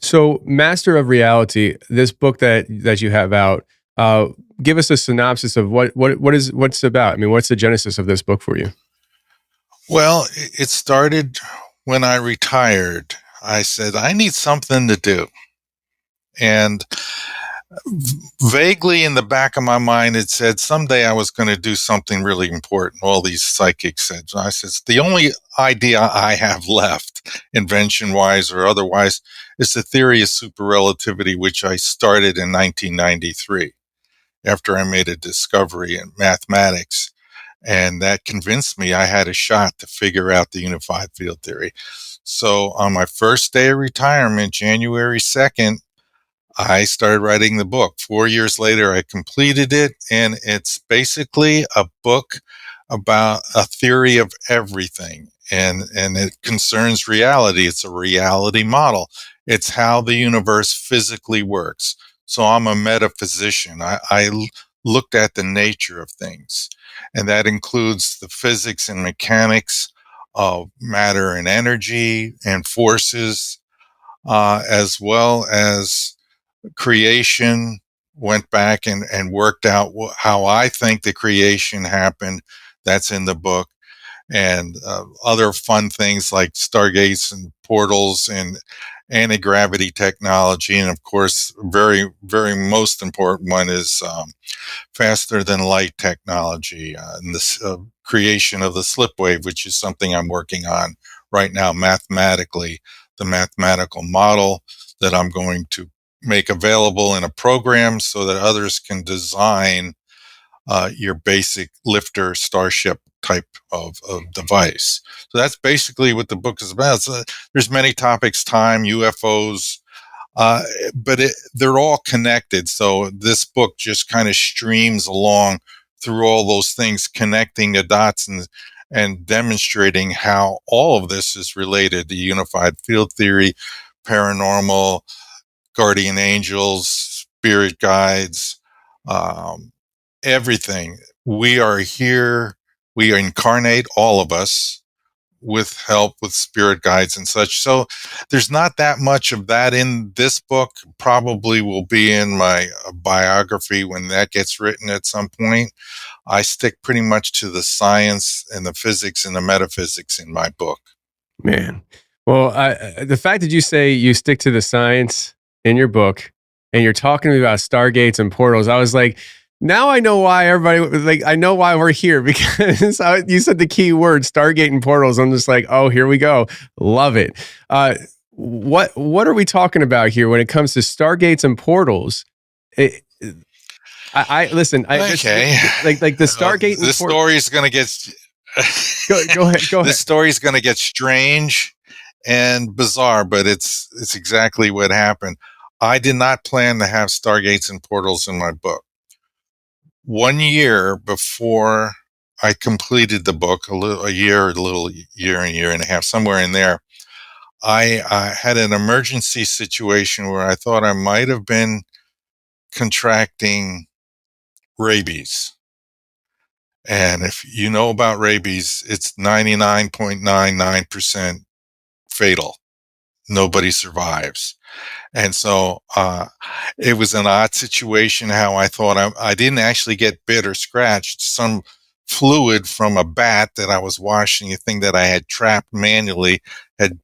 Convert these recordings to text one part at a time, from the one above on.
So, Master of Reality, this book that you have out, uh, give us a synopsis of what's it about. I mean, what's the genesis of this book for you? Well, it started when I retired. I said, I need something to do. And vaguely in the back of my mind, it said someday I was going to do something really important. All these psychics said. I said, the only idea I have left, invention wise or otherwise, is the theory of superrelativity, which I started in 1993 after I made a discovery in mathematics. And that convinced me I had a shot to figure out the unified field theory. So on my first day of retirement, January 2nd, I started writing the book. 4 years later, I completed it, and it's basically a book about a theory of everything. And it concerns reality. It's a reality model. It's how the universe physically works. So I'm a metaphysician. I looked at the nature of things, and that includes the physics and mechanics of matter and energy and forces, as well as creation. Went back and worked out how I think the creation happened. That's in the book. And other fun things like stargates and portals and anti-gravity technology. And of course, very, very most important one is faster than light technology, and the creation of the slip wave, which is something I'm working on right now mathematically, the mathematical model that I'm going to make available in a program so that others can design your basic lifter starship type of device. So that's basically what the book is about. So there's many topics: time, UFOs, uh, but they're all connected. So this book just kind of streams along through all those things, connecting the dots and demonstrating how all of this is related to unified field theory, paranormal, guardian angels, spirit guides, um, everything. We are here. We incarnate, all of us, with help with spirit guides and such. So there's not that much of that in this book. Probably will be in my biography when that gets written at some point. I stick pretty much to the science and the physics and the metaphysics in my book. Man, well, the fact that you say you stick to the science in your book, and you're talking to me about stargates and portals, I was like, now I know why everybody like. I know why we're here because you said the key word, Stargate and portals. I'm just like, oh, here we go. Love it. What are we talking about here when it comes to stargates and portals? It, I listen. Okay. Like the Stargate and This story is going to get go ahead. Go this ahead. story is going to get strange and bizarre, but it's exactly what happened. I did not plan to have stargates and portals in my book. 1 year before I completed the book, a year and year and a half, somewhere in there, I had an emergency situation where I thought I might have been contracting rabies. And if you know about rabies, it's 99.99% fatal. Nobody survives. And so it was an odd situation how I thought I didn't actually get bit or scratched. Some fluid from a bat that I was washing, a thing that I had trapped manually, had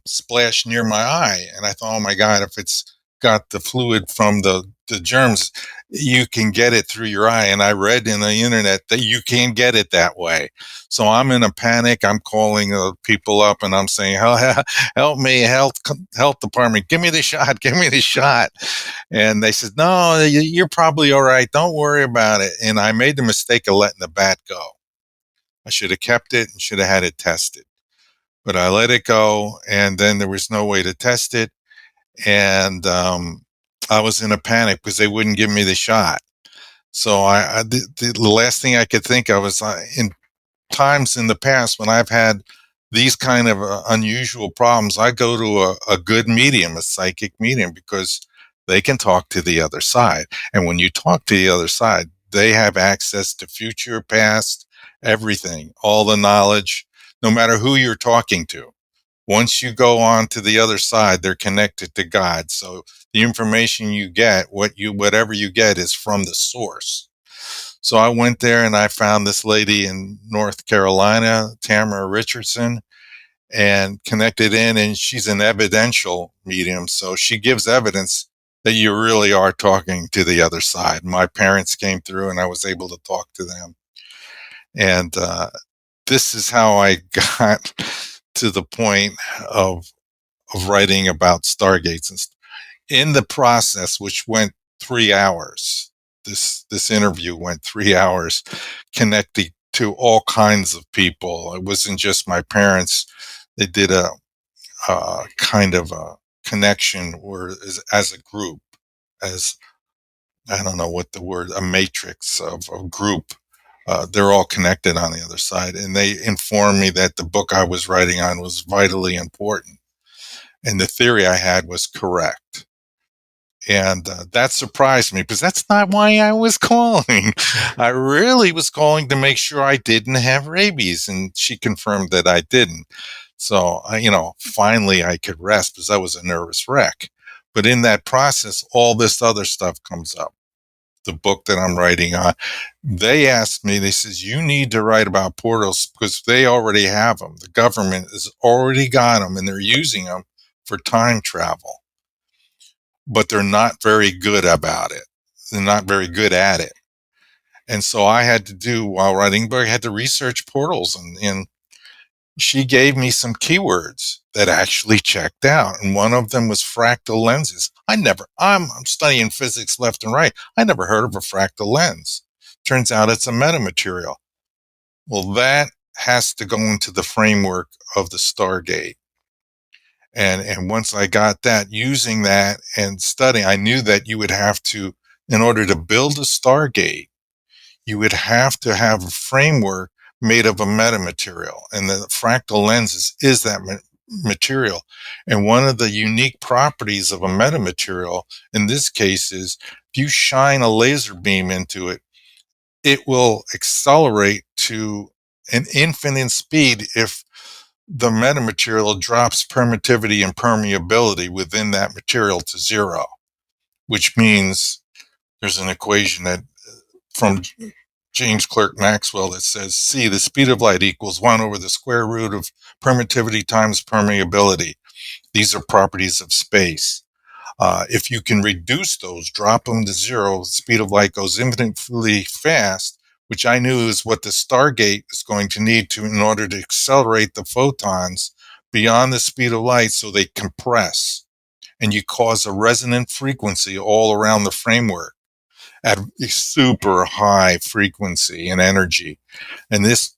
splashed near my eye. And I thought, oh my God, if it's got the fluid from the germs, you can get it through your eye. And I read in the internet that you can get it that way. So I'm in a panic. I'm calling people up and I'm saying, help me, health department, give me the shot, give me the shot. And they said, no, you're probably all right. Don't worry about it. And I made the mistake of letting the bat go. I should have kept it and should have had it tested. But I let it go, and then there was no way to test it. And I was in a panic because they wouldn't give me the shot. So the last thing I could think of is in times in the past when I've had these kind of unusual problems, I go to a good medium, a psychic medium, because they can talk to the other side. And when you talk to the other side, they have access to future, past, everything, all the knowledge, no matter who you're talking to. Once you go on to the other side, they're connected to God. So the information you get, whatever you get, is from the source. So I went there and I found this lady in North Carolina, Tamara Richardson, and connected in, and she's an evidential medium. So she gives evidence that you really are talking to the other side. My parents came through and I was able to talk to them. And this is how I got to the point of writing about Stargates. And in the process, which went 3 hours, this interview went 3 hours, connecting to all kinds of people. It wasn't just my parents. They did a kind of a connection, or as a group, as I don't know what the word, a matrix of a group. They're all connected on the other side. And they informed me that the book I was writing on was vitally important. And the theory I had was correct. And that surprised me, because that's not why I was calling. I really was calling to make sure I didn't have rabies. And she confirmed that I didn't. So, finally I could rest, because I was a nervous wreck. But in that process, all this other stuff comes up. The book that I'm writing on, they asked me, they says, you need to write about portals, because they already have them. The government has already got them, and they're using them for time travel. But they're not very good about it. They're not very good at it. And so I had to do, while writing, but I had to research portals, and she gave me some keywords that actually checked out. And one of them was fractal lenses. I'm studying physics left and right. I never heard of a fractal lens. Turns out it's a metamaterial. Well, that has to go into the framework of the Stargate. And once I got that, using that and studying, I knew that you would have to, in order to build a Stargate, you would have to have a framework made of a metamaterial. And the fractal lenses is that material. And one of the unique properties of a metamaterial, in this case, is if you shine a laser beam into it, it will accelerate to an infinite speed if the metamaterial drops permittivity and permeability within that material to zero, which means there's an equation that from James Clerk Maxwell that says, C, the speed of light equals 1 over the square root of permittivity times permeability. These are properties of space. If you can reduce those, drop them to zero, the speed of light goes infinitely fast, which I knew is what the Stargate is going to need to, in order to accelerate the photons beyond the speed of light, so they compress. And you cause a resonant frequency all around the framework at a super high frequency and energy. And this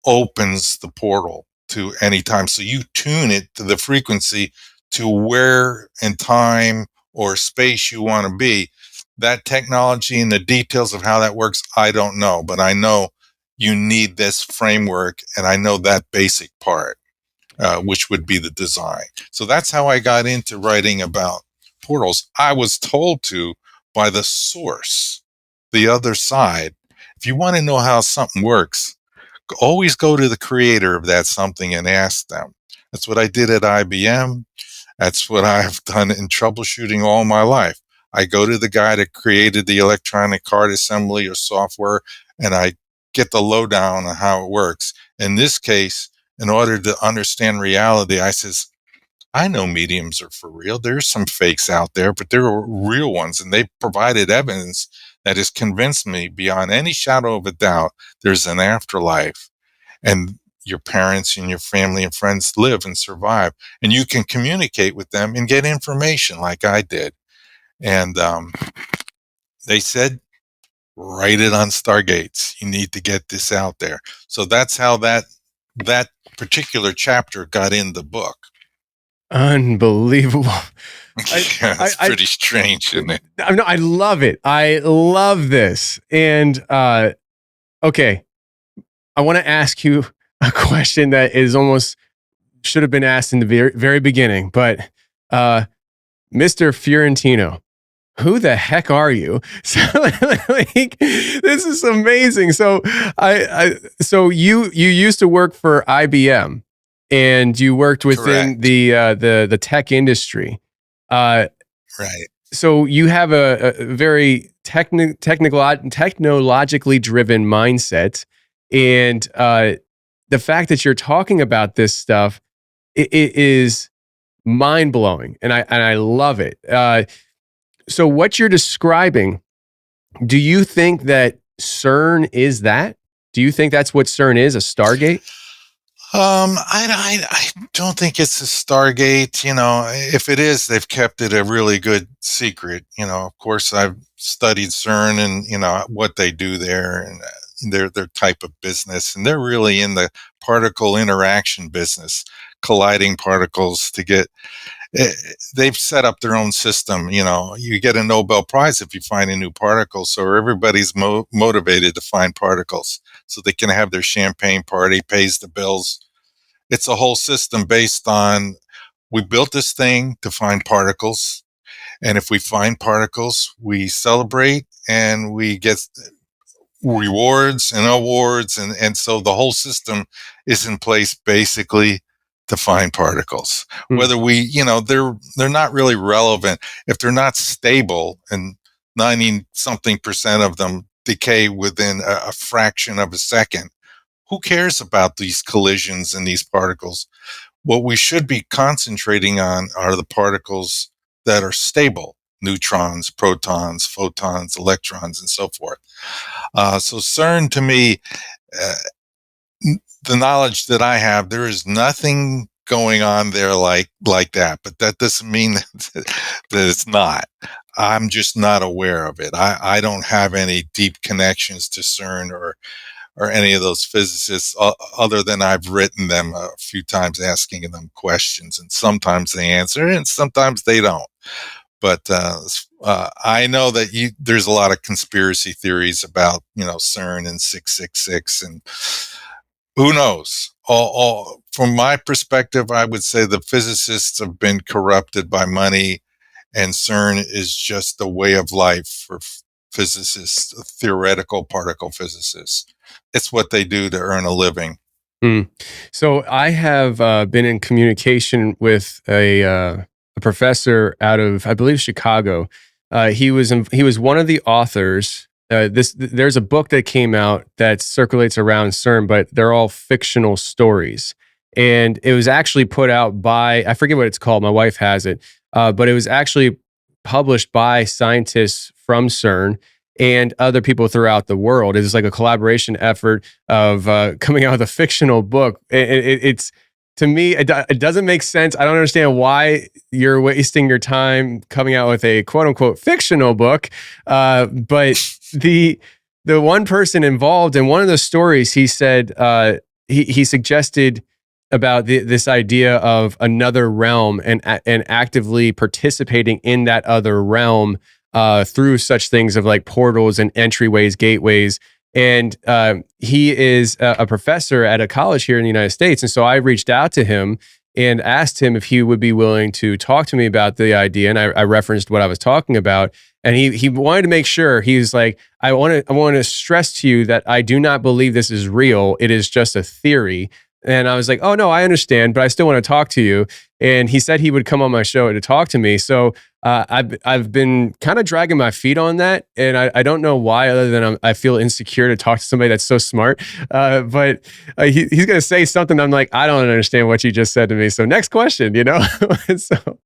opens the portal to any time. So you tune it to the frequency to where in time or space you want to be. That technology and the details of how that works, I don't know, but I know you need this framework, and I know that basic part, which would be the design. So that's how I got into writing about portals. I was told to by the source, the other side. If you want to know how something works, always go to the creator of that something and ask them. That's what I did at IBM. That's what I've done in troubleshooting all my life. I go to the guy that created the electronic card assembly or software, and I get the lowdown on how it works. In this case, in order to understand reality, I says, I know mediums are for real. There's some fakes out there, but there are real ones, and they provided evidence that has convinced me beyond any shadow of a doubt there's an afterlife, and your parents and your family and friends live and survive, and you can communicate with them and get information like I did. And they said, write it on Stargates. You need to get this out there. So that's how that particular chapter got in the book. Unbelievable. It's pretty strange, isn't it? No, I love it. I love this. And okay, I want to ask you a question that is almost should have been asked in the very, very beginning. But Mr. Fiorentino, who the heck are you? So like, this is amazing. So so you used to work for IBM, and you worked within Correct. the tech industry. Right. So you have a very technologically driven mindset, and the fact that you're talking about this stuff, it is mind blowing, and I love it. So what you're describing, do you think that CERN is that? Do you think that's what CERN is, a Stargate? I don't think it's a Stargate. If it is, they've kept it a really good secret. Of course, I've studied CERN and what they do there and their type of business, and they're really in the particle interaction business, colliding particles to get. They've set up their own system. You get a Nobel Prize if you find a new particle, so everybody's motivated to find particles, so they can have their champagne party, pays the bills. It's a whole system based on, we built this thing to find particles, and if we find particles, we celebrate and we get rewards and awards, and so the whole system is in place basically to find particles. Whether they're not really relevant if they're not stable, and 90 something percent of them decay within a fraction of a second. Who cares about these collisions and these particles? What we should be concentrating on are the particles that are stable: neutrons, protons, photons, electrons, and so forth. So CERN, to me, the knowledge that I have, there is nothing going on there like that. But that doesn't mean that it's not. I'm just not aware of it. I don't have any deep connections to CERN or any of those physicists, other than I've written them a few times asking them questions, and sometimes they answer and sometimes they don't. But I know that there's a lot of conspiracy theories about CERN and 666, and who knows. From my perspective, I would say the physicists have been corrupted by money, and CERN is just a way of life for physicists, theoretical particle physicists. It's what they do to earn a living. So I have been in communication with a professor out of, I believe, Chicago. He was one of the authors. There's a book that came out that circulates around CERN, but they're all fictional stories. And it was actually put out by, I forget what it's called. My wife has it, but it was actually published by scientists from CERN and other people throughout the world. It's like a collaboration effort of coming out with a fictional book. It's, to me, it doesn't make sense. I don't understand why you're wasting your time coming out with a quote unquote fictional book. But the one person involved in one of the stories, he said, he suggested about this idea of another realm and actively participating in that other realm through such things of like portals and entryways, gateways. And he is a professor at a college here in the United States. And so I reached out to him and asked him if he would be willing to talk to me about the idea. And I referenced what I was talking about. And he wanted to make sure. He was like, I want to stress to you that I do not believe this is real. It is just a theory. And I was like, oh, no, I understand, but I still want to talk to you. And he said he would come on my show to talk to me. So I've been kind of dragging my feet on that. And I don't know why, other than I feel insecure to talk to somebody that's so smart. But he's going to say something. I'm like, I don't understand what you just said to me. So next question, so